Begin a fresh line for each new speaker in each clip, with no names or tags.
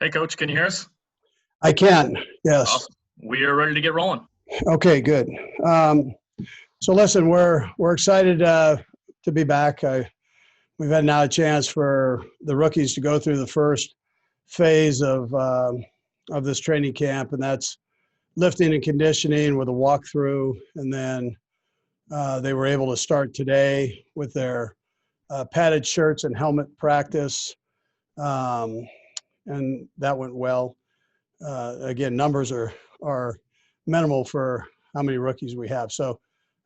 Hey, Coach, can you hear us?
I can, yes.
Awesome. We are ready to get rolling.
Okay, good. So listen, we're excited to be back. We've had now a chance for the rookies to go through the first phase of this training camp, and that's lifting and conditioning with a walkthrough. And then they were able to start today with their padded shirts and helmet practice, and that went well. Again, numbers are minimal for how many rookies we have. So,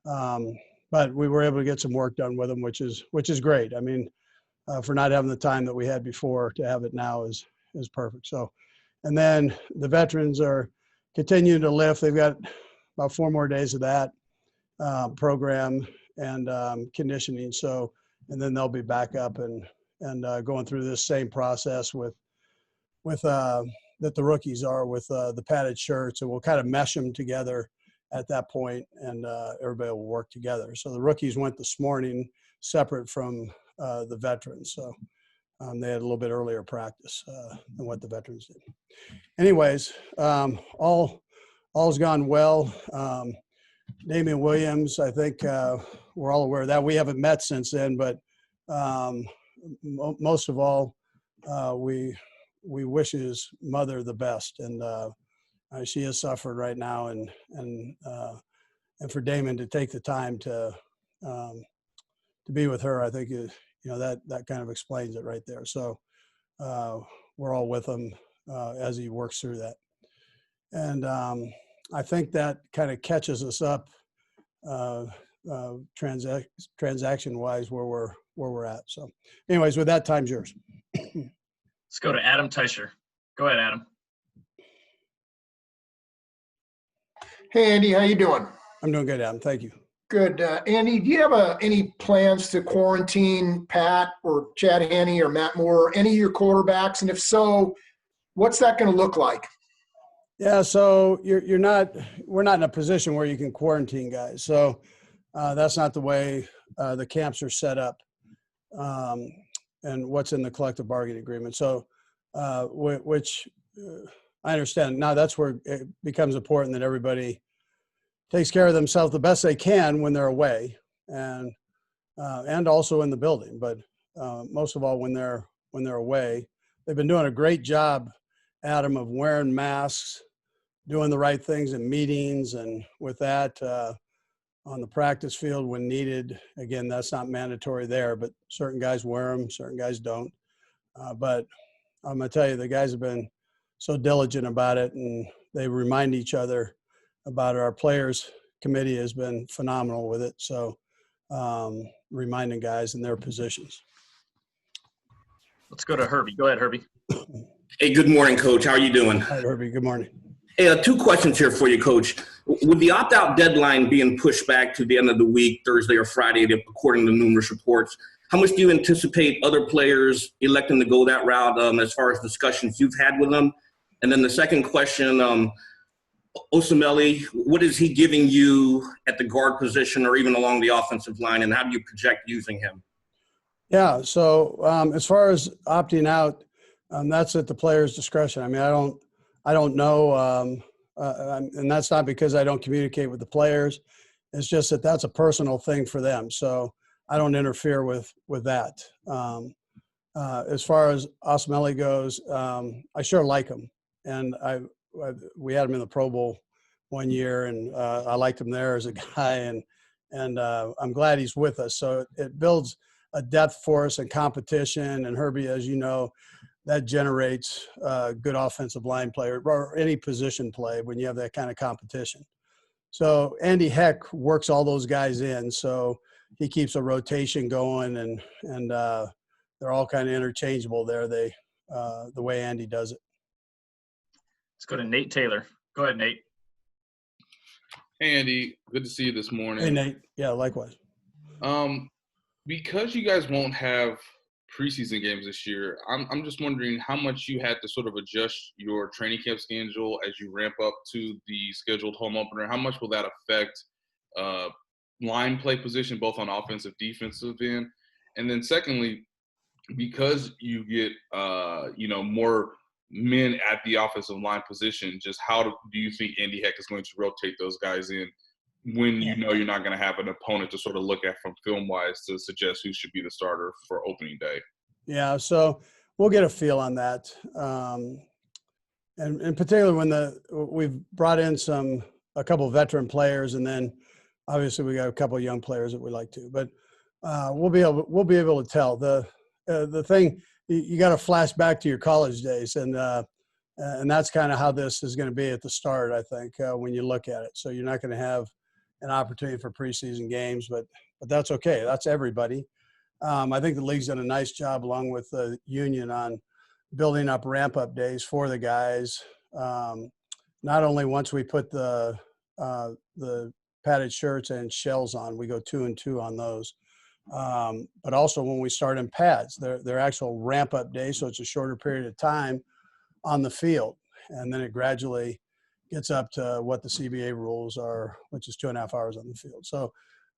but we were able to get some work done with them, which is great. I mean, for not having the time that we had before, to have it now is perfect. So, and then the veterans are continuing to lift. They've got about 4 more days of that program and conditioning. So, and then they'll be back up and going through this same process with that the rookies are with the padded shirts, and we'll kind of mesh them together at that point, and everybody will work together. So the rookies went this morning separate from the veterans. So they had a little bit earlier practice than what the veterans did. Anyways, all's gone well. Damian Williams, I think we're all aware of that. We haven't met since then, but most of all, we wish his mother the best, and she has suffered right now, and for Damon to take the time to be with her, I think that kind of explains it right there. So we're all with him as he works through that, and I think that kind of catches us up transaction wise where we're at. So, anyways, with that, time's yours.
Let's go to Adam Teicher. Go ahead, Adam.
Hey, Andy, how you doing?
I'm doing good, Adam. Thank you.
Good. Andy, do you have any plans to quarantine Pat or Chad Henne or Matt Moore or any of your quarterbacks? And if so, what's that going to look like?
Yeah, so we're not in a position where you can quarantine guys. So that's not the way the camps are set up. And what's in the collective bargaining agreement. So, which I understand. Now that's where it becomes important that everybody takes care of themselves the best they can when they're away, and also in the building. But most of all, when they're away, they've been doing a great job, Adam, of wearing masks, doing the right things in meetings, and with that. On the practice field when needed. Again, that's not mandatory there, but certain guys wear them, certain guys don't. But I'm going to tell you, the guys have been so diligent about it, and they remind each other about it. Our players committee has been phenomenal with it. So reminding guys in their positions.
Let's go to Herbie. Go ahead, Herbie.
Hey, good morning, Coach. How are you doing?
Hi, Herbie. Good morning.
Hey, 2 questions here for you, Coach. With the opt-out deadline being pushed back to the end of the week, Thursday or Friday, according to numerous reports, how much do you anticipate other players electing to go that route as far as discussions you've had with them? And then the second question, Osemele, what is he giving you at the guard position or even along the offensive line, and how do you project using him?
Yeah, so as far as opting out, that's at the player's discretion. I mean, I don't know, and that's not because I don't communicate with the players. It's just that that's a personal thing for them. So I don't interfere with that. As far as Osemele goes, I sure like him, and we had him in the Pro Bowl one year, and I liked him there as a guy, and I'm glad he's with us. So it builds a depth for us and competition. And Herbie, as you know, that generates good offensive line player or any position play when you have that kind of competition. So Andy Heck works all those guys in, so he keeps a rotation going, and they're all kind of interchangeable there. The way Andy does it.
Let's go to Nate Taylor. Go ahead, Nate.
Hey, Andy. Good to see you this morning.
Hey, Nate. Yeah, likewise.
Because you guys won't have preseason games this year, I'm just wondering how much you had to sort of adjust your training camp schedule as you ramp up to the scheduled home opener. How much will that affect line play position, both on offensive, defensive end? And then secondly, because you get more men at the offensive line position. Just how do you think Andy Heck is going to rotate those guys in when you know you're not going to have an opponent to sort of look at from film-wise to suggest who should be the starter for opening day?
Yeah, so we'll get a feel on that. And in particular, when we've brought in a couple of veteran players, and then obviously we got a couple of young players that we like to. But we'll be able to tell. The thing, you got to flash back to your college days, and that's kind of how this is going to be at the start, I think, when you look at it. So you're not going to have an opportunity for preseason games, but that's okay. That's everybody. I think the league's done a nice job, along with the union, on building up ramp-up days for the guys. Not only once we put the padded shirts and shells on, we go 2 and 2 on those. But also when we start in pads, they're actual ramp-up days, so it's a shorter period of time on the field. And then it gradually gets up to what the CBA rules are, which is 2.5 hours on the field. So,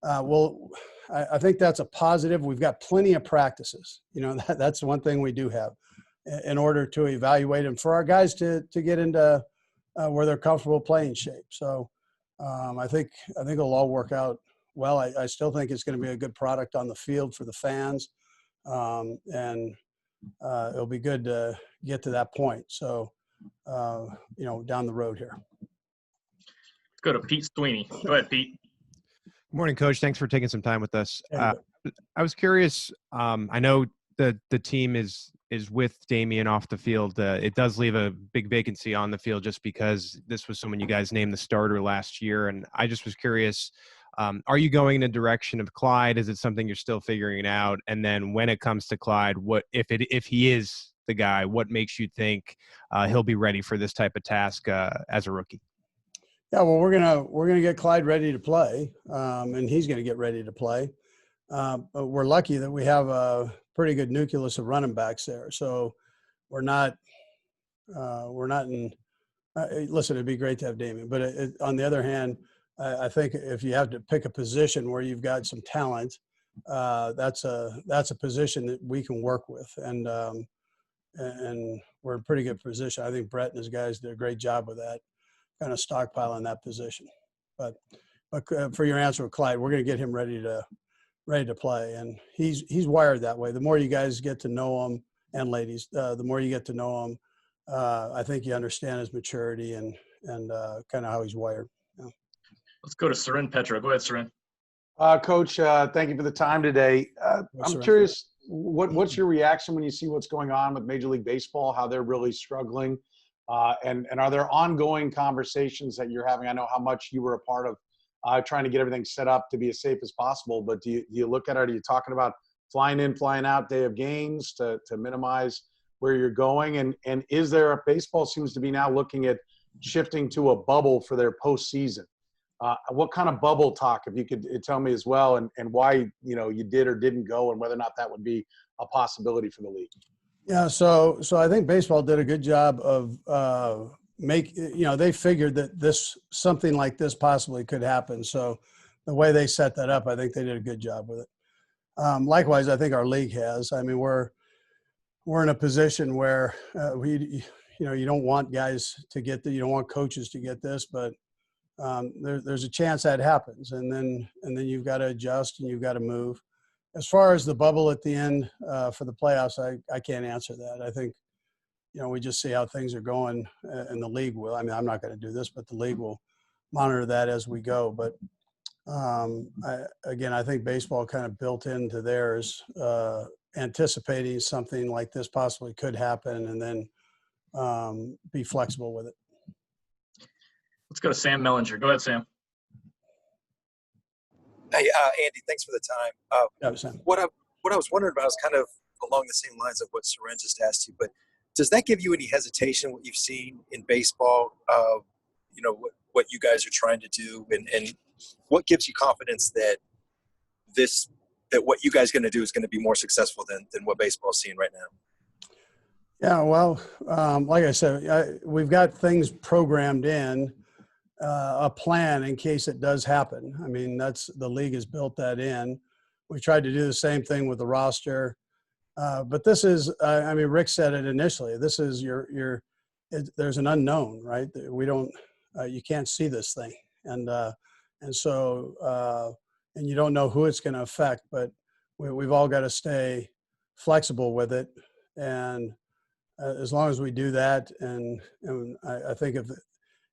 I think that's a positive. We've got plenty of practices. That's one thing we do have in order to evaluate them for our guys to get into where they're comfortable playing shape. So I think it'll all work out well. I still think it's going to be a good product on the field for the fans, and it'll be good to get to that point. So, down the road here.
Let's go to Pete Sweeney. Go ahead, Pete.
Good morning, Coach. Thanks for taking some time with us. I was curious. I know the team is with Damian off the field. It does leave a big vacancy on the field just because this was someone you guys named the starter last year. And I just was curious, are you going in the direction of Clyde? Is it something you're still figuring out? And then when it comes to Clyde, what if he is the guy, what makes you think he'll be ready for this type of task as a rookie?
Yeah, well, we're gonna get Clyde ready to play, and he's gonna get ready to play. But we're lucky that we have a pretty good nucleus of running backs there. So we're not in. Listen, it'd be great to have Damian, but on the other hand, I think if you have to pick a position where you've got some talent, that's a position that we can work with, and we're in a pretty good position. I think Brett and his guys did a great job with that, kind of stockpile in that position. But for your answer with Clyde, we're going to get him ready to play, and he's wired that way. The more you guys get to know him, and ladies, the more you get to know him, I think you understand his maturity and kind of how he's wired. Yeah.
Let's go to Seren Petra. Go ahead, Seren.
Coach, thank you for the time today. I'm curious, what's your reaction when you see what's going on with Major League Baseball, how they're really struggling? And are there ongoing conversations that you're having? I know how much you were a part of trying to get everything set up to be as safe as possible, but do you look at it? Are you talking about flying in, flying out day of games to minimize where you're going? And is there baseball seems to be now looking at shifting to a bubble for their postseason? What kind of bubble talk, if you could tell me as well, and why you did or didn't go, and whether or not that would be a possibility for the league?
Yeah, so I think baseball did a good job of they figured that something like this possibly could happen. So the way they set that up, I think they did a good job with it. Likewise, I think our league has. I mean, we're in a position where you don't want guys to get you don't want coaches to get this, but there's a chance that happens, and then you've got to adjust and you've got to move. As far as the bubble at the end for the playoffs, I can't answer that. I think, we just see how things are going, and the league will. I mean, I'm not going to do this, but the league will monitor that as we go. But I think baseball kind of built into theirs, anticipating something like this possibly could happen, and then be flexible with it.
Let's go to Sam Mellinger. Go ahead, Sam.
Hey, Andy, thanks for the time.
Sam.
What I was wondering about is kind of along the same lines of what Seren just asked you, but does that give you any hesitation, what you've seen in baseball, what you guys are trying to do, and what gives you confidence that what you guys are going to do is going to be more successful than what baseball is seeing right now?
Yeah, well, like I said, we've got things programmed in, a plan in case it does happen. I mean, the league has built that in. We tried to do the same thing with the roster, but this is, Rick said it initially. This is your there's an unknown, right? We don't, you can't see this thing. And so, and you don't know who it's going to affect, but we've all got to stay flexible with it. And as long as we do that, and I think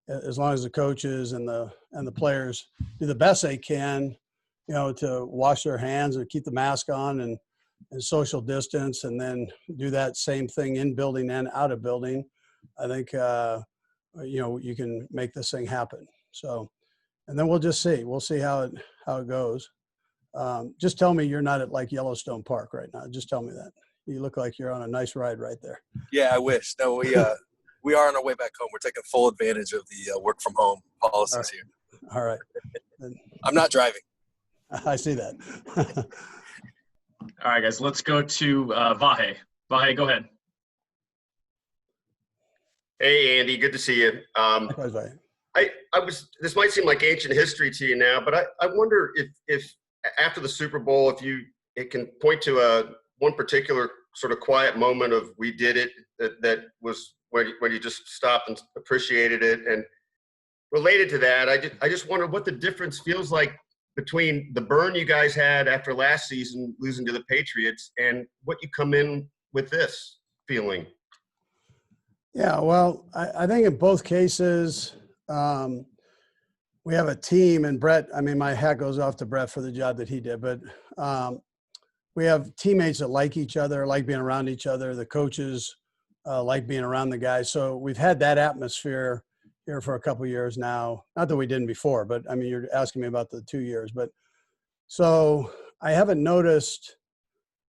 as long as the coaches and the players do the best they can, to wash their hands and keep the mask on and social distance, and then do that same thing in building and out of building, I think, you can make this thing happen. So, and then we'll just see. We'll see how it goes. Just tell me you're not at like Yellowstone Park right now. Just tell me that. You look like you're on a nice ride right there.
Yeah, I wish. No, we are on our way back home. We're taking full advantage of the work from home policies here.
All right.
I'm not driving.
I see that.
All right, guys, let's go to Vahe. Vahe, go ahead.
Hey, Andy, good to see you.
Likewise, Vahe.
This might seem like ancient history to you now, but I wonder if after the Super Bowl, it can point to one particular sort of quiet moment of we did it that was when you just stopped and appreciated it. And related to that, I just wonder what the difference feels like between the burn you guys had after last season losing to the Patriots and what you come in with this feeling.
Yeah, well, I think in both cases, we have a team, and Brett, I mean, my hat goes off to Brett for the job that he did, but we have teammates that like each other, like being around each other. The coaches like being around the guys. So we've had that atmosphere here for a couple of years now. Not that we didn't before, but I mean, you're asking me about the 2 years. But so I haven't noticed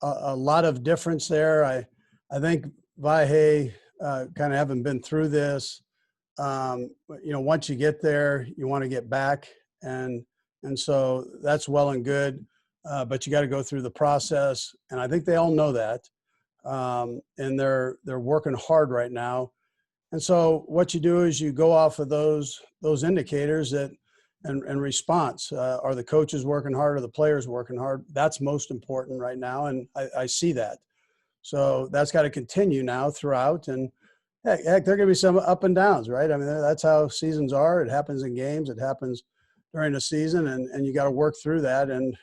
a lot of difference there. I think Vahe, kind of having been through this, once you get there, you want to get back. And so that's well and good. But you got to go through the process. And I think they all know that. And they're working hard right now. And so what you do is you go off of those indicators and response. Are the coaches working hard? Are the players working hard? That's most important right now. And I see that. So that's got to continue now throughout. And heck, there are going to be some up and downs, right? I mean, that's how seasons are. It happens in games. It happens during the season. And you got to work through that and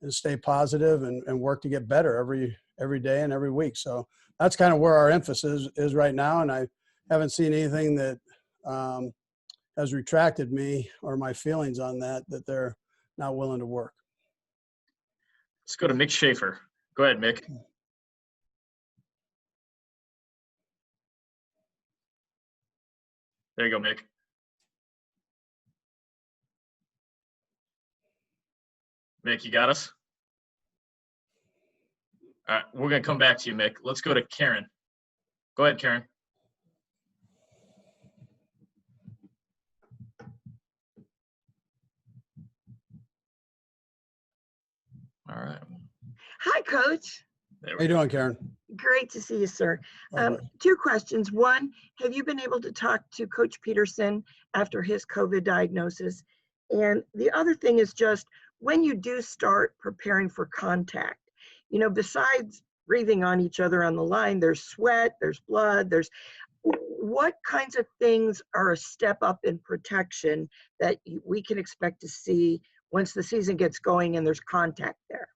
stay positive and work to get better every day and every week. So that's kind of where our emphasis is right now. And I haven't seen anything that has retracted me or my feelings on that they're not willing to work.
Let's go to Mick Schaefer. Go ahead, Mick. There you go, Mick. Mick, you got us? All right, we're going to come back to you, Mick. Let's go to Karen. Go ahead, Karen. All right.
Hi, Coach.
How you doing, Karen?
Great to see you, sir. Two questions. One, have you been able to talk to Coach Peterson after his COVID diagnosis? And the other thing is just when you do start preparing for contact, besides breathing on each other on the line, there's sweat, there's blood, what kinds of things are a step up in protection that we can expect to see once the season gets going and there's contact there?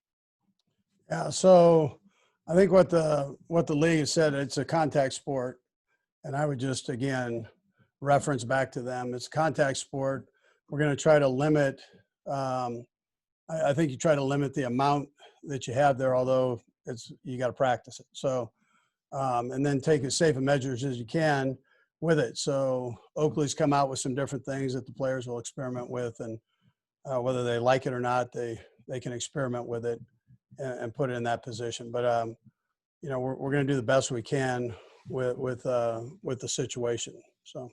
Yeah, so I think what the league has said, it's a contact sport. And I would just, again, reference back to them. It's a contact sport. We're going to try to limit, I think you try to limit the amount that you have there, although you got to practice it. So, and then take as safe measures as you can with it. So Oakley's come out with some different things that the players will experiment with, and whether they like it or not, they can experiment with it and put it in that position. But we're going to do the best we can with the situation. So.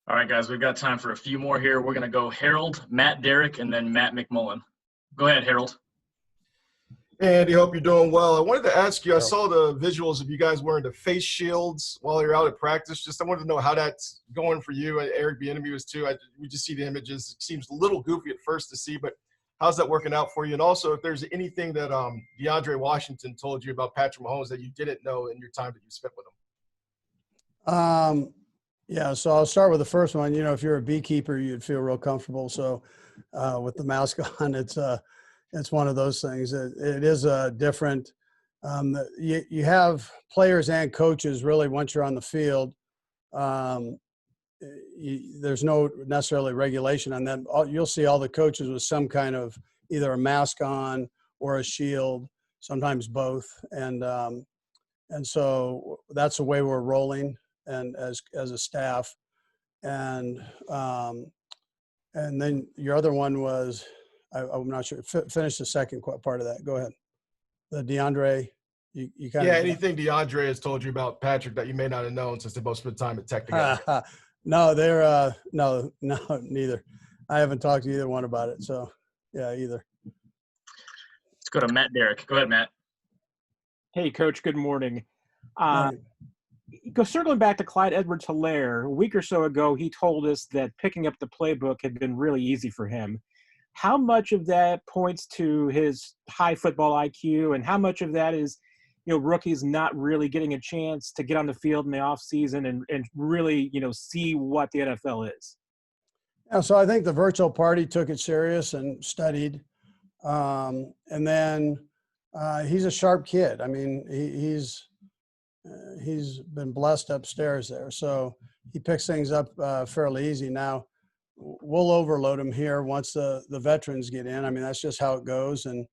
All right, guys, we've got time for a few more here. We're going to go Harold, Matt Derrick, and then Matt McMullen. Go ahead, Harold.
Hey, Andy, hope you're doing well. I wanted to ask you, I saw the visuals of you guys wearing the face shields while you're out at practice. I wanted to know how that's going for you. Eric Bieniemy was too. We just see the images. It seems a little goofy at first to see, but how's that working out for you? And also, if there's anything that DeAndre Washington told you about Patrick Mahomes that you didn't know in your time that you spent with him.
Yeah, so I'll start with the first one. If you're a beekeeper, you'd feel real comfortable. So with the mask on, it's one of those things. It is different. You have players and coaches really once you're on the field. There's no necessarily regulation on them. You'll see all the coaches with some kind of either a mask on or a shield, sometimes both. And so that's the way we're rolling, and as a staff. And then your other one was, I'm not sure. Finish the second part of that. Go ahead. The DeAndre, you kind of.
Anything DeAndre has told you about Patrick that you may not have known since they both spent time at Tech together?
No, they're no, neither. I haven't talked to either one about it. So yeah, either.
Let's go to Matt Derrick. Go ahead, Matt.
Hey, Coach. Good morning.
Morning.
Circling back to Clyde Edwards-Helaire, a week or so ago, he told us that picking up the playbook had been really easy for him. How much of that points to his high football IQ, and how much of that is, rookies not really getting a chance to get on the field in the offseason and really, see what the NFL is?
Yeah, so I think the virtual party took it serious and studied. And then he's a sharp kid. I mean, he's been blessed upstairs there. So he picks things up fairly easy. Now, we'll overload him here once the veterans get in. I mean, that's just how it goes. And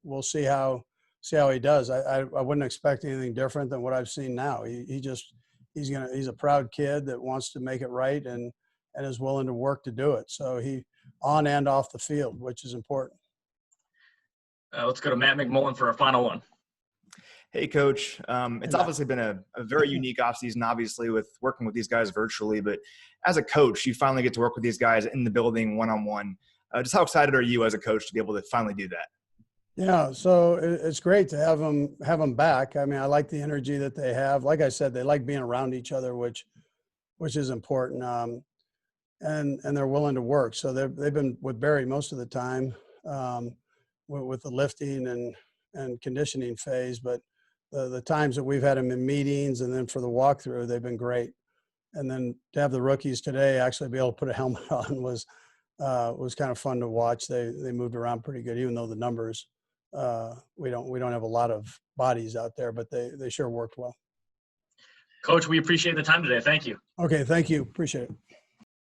we'll see how he does. I wouldn't expect anything different than what I've seen now. He's a proud kid that wants to make it right and is willing to work to do it. So he on and off the field, which is important.
Let's go to Matt McMullen for our final one.
Hey, Coach. It's obviously been a very unique offseason, obviously, with working with these guys virtually. But as a coach, you finally get to work with these guys in the building one-on-one. Just how excited are you as a coach to be able to finally do that?
Yeah, so it's great to have them back. I mean, I like the energy that they have. Like I said, they like being around each other, which is important. And they're willing to work. So they've been with Barry most of the time with the lifting and conditioning phase. But the times that we've had them in meetings and then for the walkthrough, they've been great. And then to have the rookies today actually be able to put a helmet on was kind of fun to watch. They moved around pretty good, even though the numbers we don't have a lot of bodies out there, but they sure worked well.
Coach, we appreciate the time today. Thank you.
Okay, thank you. Appreciate it.